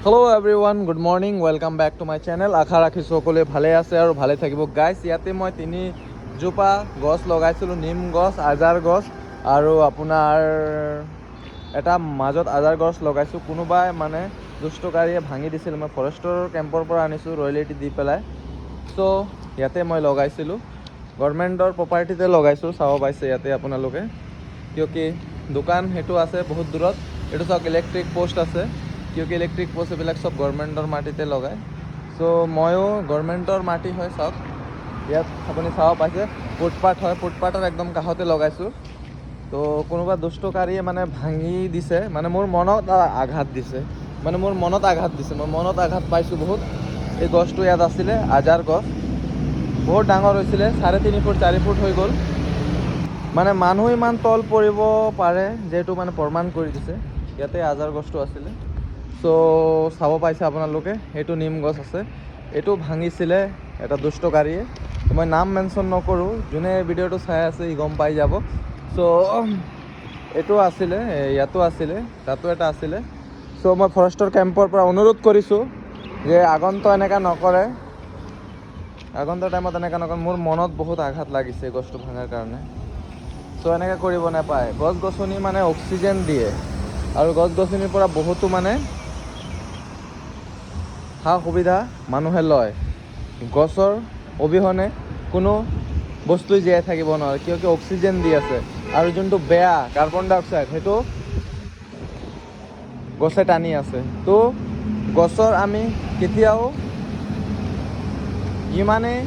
Hello' everyone, good morning, welcome back to my channel. আশা ৰাখিছোঁ সকলোৱে ভালে আছে আৰু ভালে থাকিব। গাইছ, ইয়াতে মই তিনিজোপা গছ লগাইছিলোঁ, নিম গছ, আজাৰ গছ আৰু আপোনাৰ এটা মাজত আজাৰ গছ লগাইছোঁ। কোনোবাই মানে দুষ্টকাৰীয়ে ভাঙি দিছিল। মই ফৰেষ্টৰ কেম্পৰ পৰা আনিছোঁ, ৰয়েলিটি দি পেলাই। চ' ইয়াতে মই লগাইছিলোঁ, গভৰ্ণমেণ্টৰ প্ৰপাৰ্টিতে লগাইছোঁ। চাব পাইছে ইয়াতে আপোনালোকে, কিয়কি দোকান সেইটো আছে বহুত দূৰত। এইটো চাওক, ইলেক্ট্ৰিক পোষ্ট আছে, কিয়কি ইলেক্ট্ৰিক পোষ্ট এইবিলাক চব গভৰ্ণমেণ্টৰ মাটিতে লগায়। চ' ময়ো গভৰ্ণমেণ্টৰ মাটি হয়, চাওক ইয়াত আপুনি চাব পাইছে ফুটপাথ হয়, ফুটপাথৰ একদম কাষতে লগাইছোঁ। তো কোনোবা দুষ্টকাৰীয়ে মানে ভাঙি দিছে, মানে মোৰ মনত আঘাত দিছে, মোৰ মনত আঘাত পাইছোঁ বহুত। এই গছটো ইয়াত আছিলে, আজাৰ গছ, বহুত ডাঙৰ হৈছিলে, 3.5 ফুট 4 ফুট হৈ গ'ল। মানে মানুহ ইমান তল পৰিব পাৰে যিহেতু মানে প্ৰমাণ কৰি দিছে। ইয়াতে আজাৰ গছটো আছিলে। চ' চাব পাইছে আপোনালোকে, এইটো নিম গছ আছে, এইটো ভাঙিছিলে এটা দুষ্টকাৰীয়ে। মই নাম মেনশ্যন নকৰোঁ, যোনে ভিডিঅ'টো চাই আছে সি গম পাই যাব। চ' এইটো আছিলে, ইয়াতো আছিলে, তাতো এটা আছিলে। চ' মই ফৰেষ্টৰ কেম্পৰ পৰা অনুৰোধ কৰিছোঁ যে আগন্তুক এনেকুৱা নকৰে, আগন্তুক টাইমত এনেকুৱা নকৰে। মোৰ মনত বহুত আঘাত লাগিছে গছটো ভাঙাৰ কাৰণে। চ' এনেকৈ কৰিব নাপায়। গছ গছনি মানে অক্সিজেন দিয়ে, আৰু গছ গছনিৰ পৰা বহুতো মানে সা সুবিধা মানুহে লয়। গছৰ অবিহনে কোনো বস্তুই জীয়াই থাকিব নোৱাৰে, কিয়কি অক্সিজেন দি আছে। আৰু যোনটো বেয়া কাৰ্বন ডাই অক্সাইড, সেইটো গছে টানি আছে। তো গছৰ আমি কেতিয়াও যিমানেই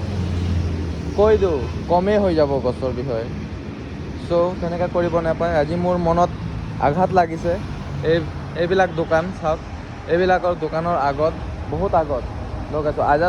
কৈ দিওঁ কমেই হৈ যাব গছৰ বিষয়ে। চ' তেনেকৈ কৰিব নাপায়। আজি মোৰ মনত আঘাত লাগিছে। এইবিলাক দোকান চাওক, এইবিলাকৰ দোকানৰ আগত, বহুত আগত লগাইছোঁ আজাৰ